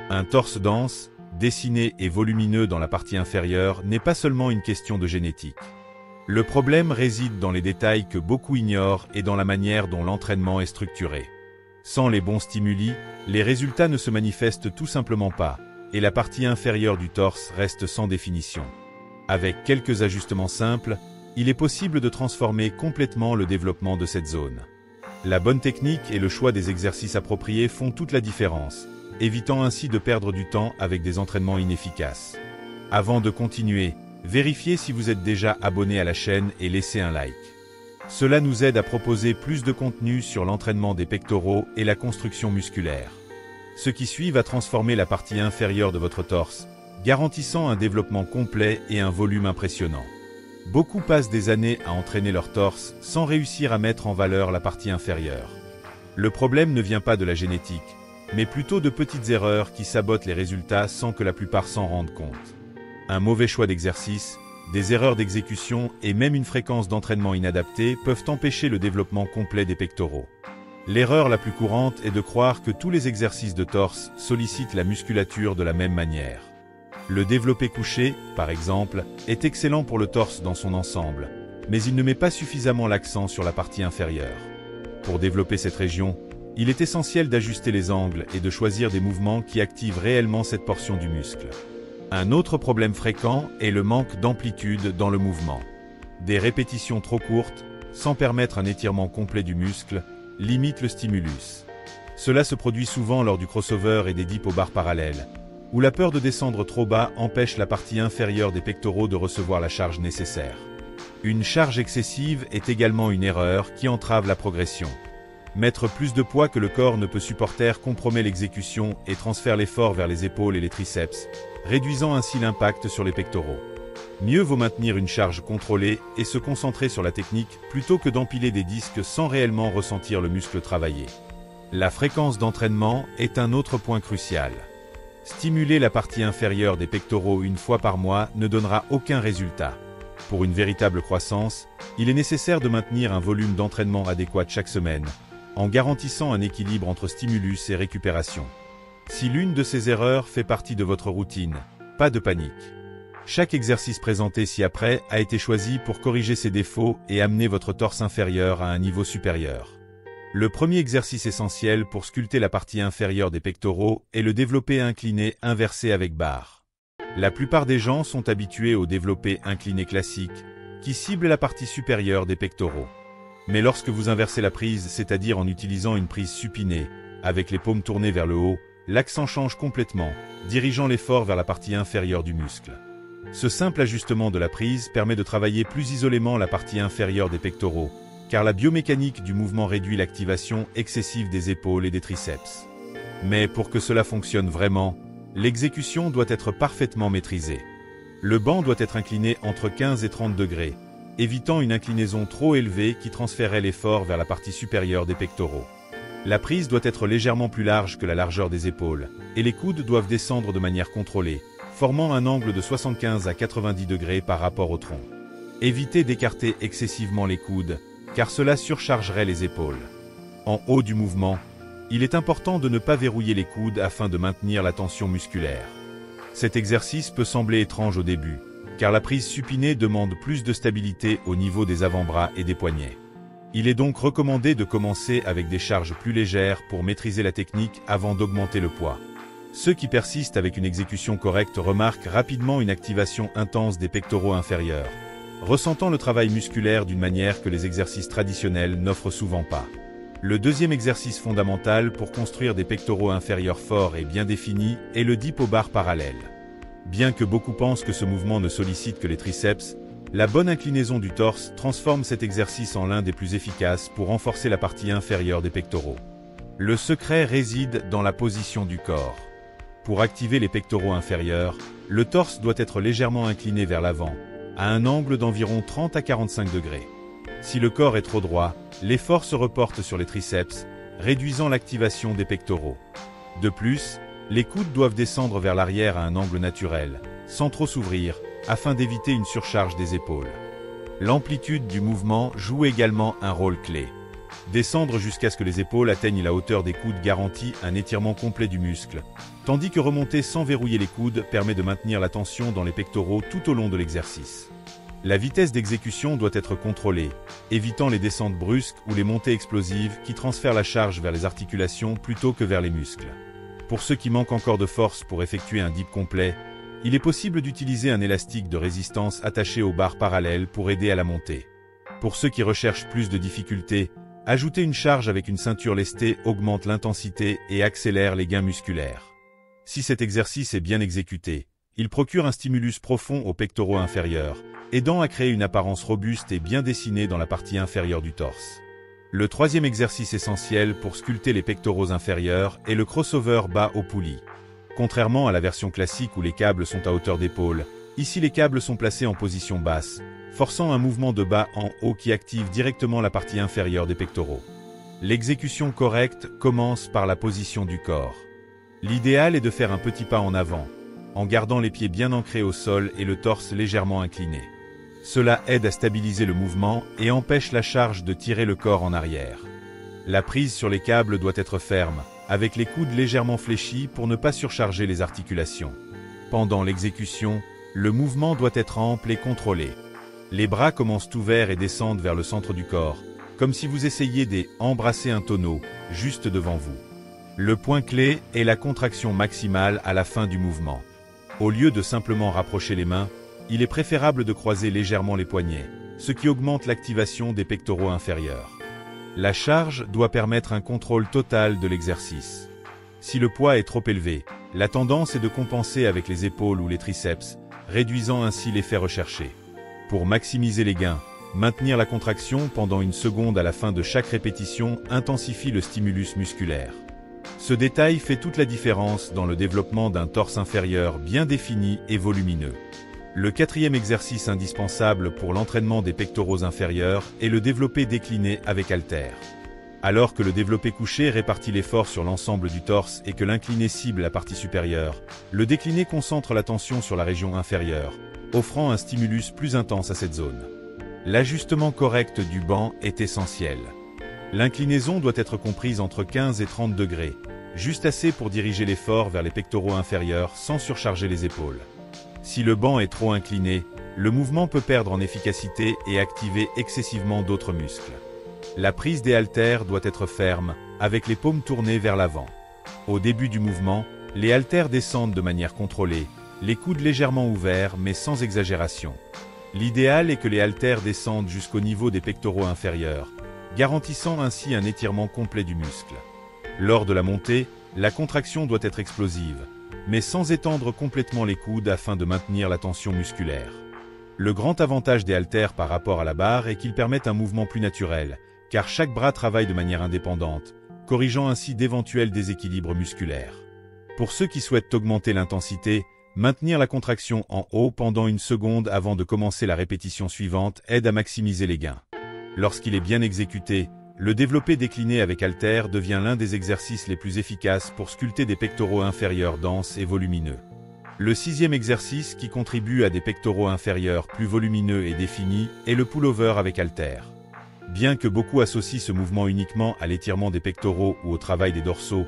Un torse dense, dessiné et volumineux dans la partie inférieure n'est pas seulement une question de génétique. Le problème réside dans les détails que beaucoup ignorent et dans la manière dont l'entraînement est structuré. Sans les bons stimuli, les résultats ne se manifestent tout simplement pas, et la partie inférieure du torse reste sans définition. Avec quelques ajustements simples, il est possible de transformer complètement le développement de cette zone. La bonne technique et le choix des exercices appropriés font toute la différence, évitant ainsi de perdre du temps avec des entraînements inefficaces. Avant de continuer, vérifiez si vous êtes déjà abonné à la chaîne et laissez un like. Cela nous aide à proposer plus de contenu sur l'entraînement des pectoraux et la construction musculaire. Ce qui suit va transformer la partie inférieure de votre torse, garantissant un développement complet et un volume impressionnant. Beaucoup passent des années à entraîner leur torse sans réussir à mettre en valeur la partie inférieure. Le problème ne vient pas de la génétique, mais plutôt de petites erreurs qui sabotent les résultats sans que la plupart s'en rendent compte. Un mauvais choix d'exercice, des erreurs d'exécution et même une fréquence d'entraînement inadaptée peuvent empêcher le développement complet des pectoraux. L'erreur la plus courante est de croire que tous les exercices de torse sollicitent la musculature de la même manière. Le développé couché, par exemple, est excellent pour le torse dans son ensemble, mais il ne met pas suffisamment l'accent sur la partie inférieure. Pour développer cette région, il est essentiel d'ajuster les angles et de choisir des mouvements qui activent réellement cette portion du muscle. Un autre problème fréquent est le manque d'amplitude dans le mouvement. Des répétitions trop courtes, sans permettre un étirement complet du muscle, limitent le stimulus. Cela se produit souvent lors du crossover et des dips aux barres parallèles, où la peur de descendre trop bas empêche la partie inférieure des pectoraux de recevoir la charge nécessaire. Une charge excessive est également une erreur qui entrave la progression. Mettre plus de poids que le corps ne peut supporter compromet l'exécution et transfère l'effort vers les épaules et les triceps, réduisant ainsi l'impact sur les pectoraux. Mieux vaut maintenir une charge contrôlée et se concentrer sur la technique plutôt que d'empiler des disques sans réellement ressentir le muscle travailler. La fréquence d'entraînement est un autre point crucial. Stimuler la partie inférieure des pectoraux une fois par mois ne donnera aucun résultat. Pour une véritable croissance, il est nécessaire de maintenir un volume d'entraînement adéquat chaque semaine, en garantissant un équilibre entre stimulus et récupération. Si l'une de ces erreurs fait partie de votre routine, pas de panique. Chaque exercice présenté ci-après a été choisi pour corriger ses défauts et amener votre torse inférieur à un niveau supérieur. Le premier exercice essentiel pour sculpter la partie inférieure des pectoraux est le développé incliné inversé avec barre. La plupart des gens sont habitués au développé incliné classique, qui cible la partie supérieure des pectoraux. Mais lorsque vous inversez la prise, c'est-à-dire en utilisant une prise supinée, avec les paumes tournées vers le haut, l'accent change complètement, dirigeant l'effort vers la partie inférieure du muscle. Ce simple ajustement de la prise permet de travailler plus isolément la partie inférieure des pectoraux, car la biomécanique du mouvement réduit l'activation excessive des épaules et des triceps. Mais pour que cela fonctionne vraiment, l'exécution doit être parfaitement maîtrisée. Le banc doit être incliné entre 15 et 30 degrés, évitant une inclinaison trop élevée qui transférerait l'effort vers la partie supérieure des pectoraux. La prise doit être légèrement plus large que la largeur des épaules, et les coudes doivent descendre de manière contrôlée, formant un angle de 75 à 90 degrés par rapport au tronc. Évitez d'écarter excessivement les coudes, car cela surchargerait les épaules. En haut du mouvement, il est important de ne pas verrouiller les coudes afin de maintenir la tension musculaire. Cet exercice peut sembler étrange au début, car la prise supinée demande plus de stabilité au niveau des avant-bras et des poignets. Il est donc recommandé de commencer avec des charges plus légères pour maîtriser la technique avant d'augmenter le poids. Ceux qui persistent avec une exécution correcte remarquent rapidement une activation intense des pectoraux inférieurs, ressentant le travail musculaire d'une manière que les exercices traditionnels n'offrent souvent pas. Le deuxième exercice fondamental pour construire des pectoraux inférieurs forts et bien définis est le dip aux barres parallèles. Bien que beaucoup pensent que ce mouvement ne sollicite que les triceps, la bonne inclinaison du torse transforme cet exercice en l'un des plus efficaces pour renforcer la partie inférieure des pectoraux. Le secret réside dans la position du corps. Pour activer les pectoraux inférieurs, le torse doit être légèrement incliné vers l'avant, à un angle d'environ 30 à 45 degrés. Si le corps est trop droit, l'effort se reporte sur les triceps, réduisant l'activation des pectoraux. De plus, les coudes doivent descendre vers l'arrière à un angle naturel, sans trop s'ouvrir, afin d'éviter une surcharge des épaules. L'amplitude du mouvement joue également un rôle clé. Descendre jusqu'à ce que les épaules atteignent la hauteur des coudes garantit un étirement complet du muscle, tandis que remonter sans verrouiller les coudes permet de maintenir la tension dans les pectoraux tout au long de l'exercice. La vitesse d'exécution doit être contrôlée, évitant les descentes brusques ou les montées explosives qui transfèrent la charge vers les articulations plutôt que vers les muscles. Pour ceux qui manquent encore de force pour effectuer un dip complet, il est possible d'utiliser un élastique de résistance attaché aux barres parallèles pour aider à la montée. Pour ceux qui recherchent plus de difficultés, ajouter une charge avec une ceinture lestée augmente l'intensité et accélère les gains musculaires. Si cet exercice est bien exécuté, il procure un stimulus profond aux pectoraux inférieurs, aidant à créer une apparence robuste et bien dessinée dans la partie inférieure du torse. Le troisième exercice essentiel pour sculpter les pectoraux inférieurs est le crossover bas aux poulies. Contrairement à la version classique où les câbles sont à hauteur d'épaule, ici les câbles sont placés en position basse, forçant un mouvement de bas en haut qui active directement la partie inférieure des pectoraux. L'exécution correcte commence par la position du corps. L'idéal est de faire un petit pas en avant, en gardant les pieds bien ancrés au sol et le torse légèrement incliné. Cela aide à stabiliser le mouvement et empêche la charge de tirer le corps en arrière. La prise sur les câbles doit être ferme, avec les coudes légèrement fléchis pour ne pas surcharger les articulations. Pendant l'exécution, le mouvement doit être ample et contrôlé. Les bras commencent ouverts et descendent vers le centre du corps, comme si vous essayiez d'embrasser un tonneau, juste devant vous. Le point clé est la contraction maximale à la fin du mouvement. Au lieu de simplement rapprocher les mains, il est préférable de croiser légèrement les poignets, ce qui augmente l'activation des pectoraux inférieurs. La charge doit permettre un contrôle total de l'exercice. Si le poids est trop élevé, la tendance est de compenser avec les épaules ou les triceps, réduisant ainsi l'effet recherché. Pour maximiser les gains, maintenir la contraction pendant une seconde à la fin de chaque répétition intensifie le stimulus musculaire. Ce détail fait toute la différence dans le développement d'un torse inférieur bien défini et volumineux. Le quatrième exercice indispensable pour l'entraînement des pectoraux inférieurs est le développé décliné avec haltères. Alors que le développé couché répartit l'effort sur l'ensemble du torse et que l'incliné cible la partie supérieure, le décliné concentre la tension sur la région inférieure, offrant un stimulus plus intense à cette zone. L'ajustement correct du banc est essentiel. L'inclinaison doit être comprise entre 15 et 30 degrés, juste assez pour diriger l'effort vers les pectoraux inférieurs sans surcharger les épaules. Si le banc est trop incliné, le mouvement peut perdre en efficacité et activer excessivement d'autres muscles. La prise des haltères doit être ferme, avec les paumes tournées vers l'avant. Au début du mouvement, les haltères descendent de manière contrôlée, les coudes légèrement ouverts mais sans exagération. L'idéal est que les haltères descendent jusqu'au niveau des pectoraux inférieurs, garantissant ainsi un étirement complet du muscle. Lors de la montée, la contraction doit être explosive, mais sans étendre complètement les coudes afin de maintenir la tension musculaire. Le grand avantage des haltères par rapport à la barre est qu'ils permettent un mouvement plus naturel, car chaque bras travaille de manière indépendante, corrigeant ainsi d'éventuels déséquilibres musculaires. Pour ceux qui souhaitent augmenter l'intensité, maintenir la contraction en haut pendant une seconde avant de commencer la répétition suivante aide à maximiser les gains. Lorsqu'il est bien exécuté, le développé décliné avec haltères devient l'un des exercices les plus efficaces pour sculpter des pectoraux inférieurs denses et volumineux. Le sixième exercice qui contribue à des pectoraux inférieurs plus volumineux et définis est le pullover avec haltères. Bien que beaucoup associent ce mouvement uniquement à l'étirement des pectoraux ou au travail des dorsaux,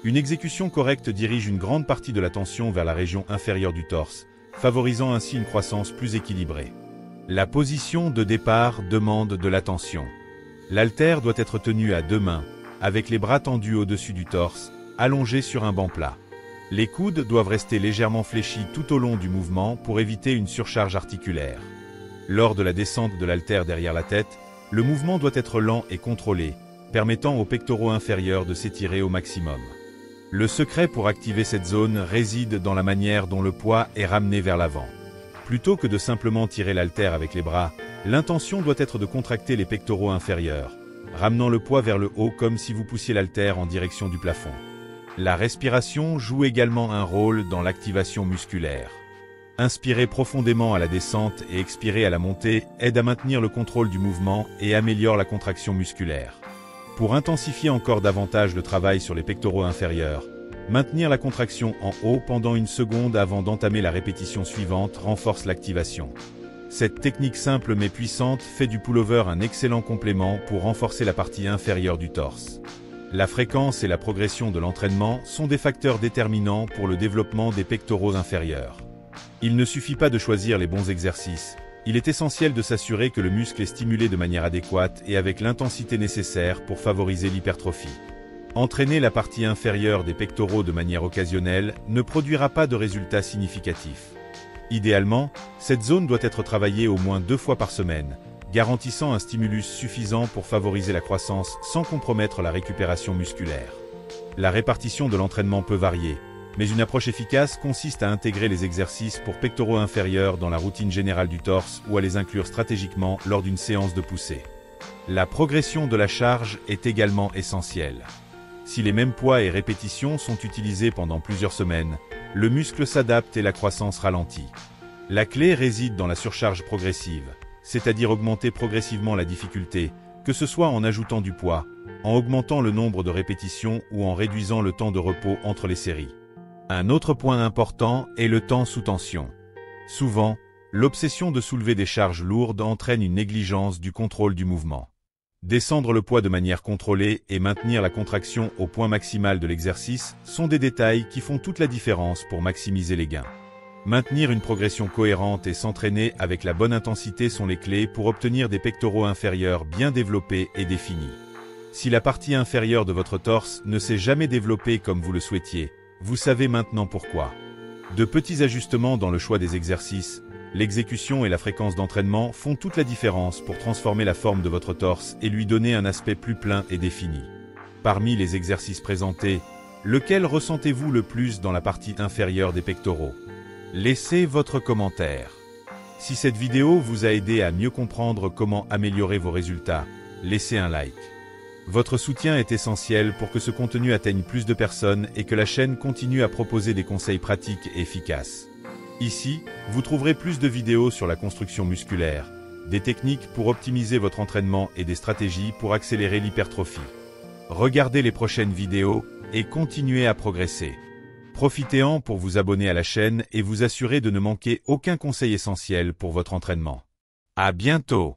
une exécution correcte dirige une grande partie de la tension vers la région inférieure du torse, favorisant ainsi une croissance plus équilibrée. La position de départ demande de l'attention. L'haltère doit être tenu à deux mains, avec les bras tendus au-dessus du torse, allongés sur un banc plat. Les coudes doivent rester légèrement fléchis tout au long du mouvement pour éviter une surcharge articulaire. Lors de la descente de l'haltère derrière la tête, le mouvement doit être lent et contrôlé, permettant aux pectoraux inférieurs de s'étirer au maximum. Le secret pour activer cette zone réside dans la manière dont le poids est ramené vers l'avant. Plutôt que de simplement tirer l'haltère avec les bras, l'intention doit être de contracter les pectoraux inférieurs, ramenant le poids vers le haut comme si vous poussiez l'haltère en direction du plafond. La respiration joue également un rôle dans l'activation musculaire. Inspirer profondément à la descente et expirer à la montée aide à maintenir le contrôle du mouvement et améliore la contraction musculaire. Pour intensifier encore davantage le travail sur les pectoraux inférieurs, maintenir la contraction en haut pendant une seconde avant d'entamer la répétition suivante renforce l'activation. Cette technique simple mais puissante fait du pullover un excellent complément pour renforcer la partie inférieure du torse. La fréquence et la progression de l'entraînement sont des facteurs déterminants pour le développement des pectoraux inférieurs. Il ne suffit pas de choisir les bons exercices, il est essentiel de s'assurer que le muscle est stimulé de manière adéquate et avec l'intensité nécessaire pour favoriser l'hypertrophie. Entraîner la partie inférieure des pectoraux de manière occasionnelle ne produira pas de résultats significatifs. Idéalement, cette zone doit être travaillée au moins 2 fois par semaine, garantissant un stimulus suffisant pour favoriser la croissance sans compromettre la récupération musculaire. La répartition de l'entraînement peut varier, mais une approche efficace consiste à intégrer les exercices pour pectoraux inférieurs dans la routine générale du torse ou à les inclure stratégiquement lors d'une séance de poussée. La progression de la charge est également essentielle. Si les mêmes poids et répétitions sont utilisés pendant plusieurs semaines, le muscle s'adapte et la croissance ralentit. La clé réside dans la surcharge progressive, c'est-à-dire augmenter progressivement la difficulté, que ce soit en ajoutant du poids, en augmentant le nombre de répétitions ou en réduisant le temps de repos entre les séries. Un autre point important est le temps sous tension. Souvent, l'obsession de soulever des charges lourdes entraîne une négligence du contrôle du mouvement. Descendre le poids de manière contrôlée et maintenir la contraction au point maximal de l'exercice sont des détails qui font toute la différence pour maximiser les gains. Maintenir une progression cohérente et s'entraîner avec la bonne intensité sont les clés pour obtenir des pectoraux inférieurs bien développés et définis. Si la partie inférieure de votre torse ne s'est jamais développée comme vous le souhaitiez, vous savez maintenant pourquoi. De petits ajustements dans le choix des exercices, l'exécution et la fréquence d'entraînement font toute la différence pour transformer la forme de votre torse et lui donner un aspect plus plein et défini. Parmi les exercices présentés, lequel ressentez-vous le plus dans la partie inférieure des pectoraux? Laissez votre commentaire. Si cette vidéo vous a aidé à mieux comprendre comment améliorer vos résultats, laissez un like. Votre soutien est essentiel pour que ce contenu atteigne plus de personnes et que la chaîne continue à proposer des conseils pratiques et efficaces. Ici, vous trouverez plus de vidéos sur la construction musculaire, des techniques pour optimiser votre entraînement et des stratégies pour accélérer l'hypertrophie. Regardez les prochaines vidéos et continuez à progresser. Profitez-en pour vous abonner à la chaîne et vous assurer de ne manquer aucun conseil essentiel pour votre entraînement. À bientôt!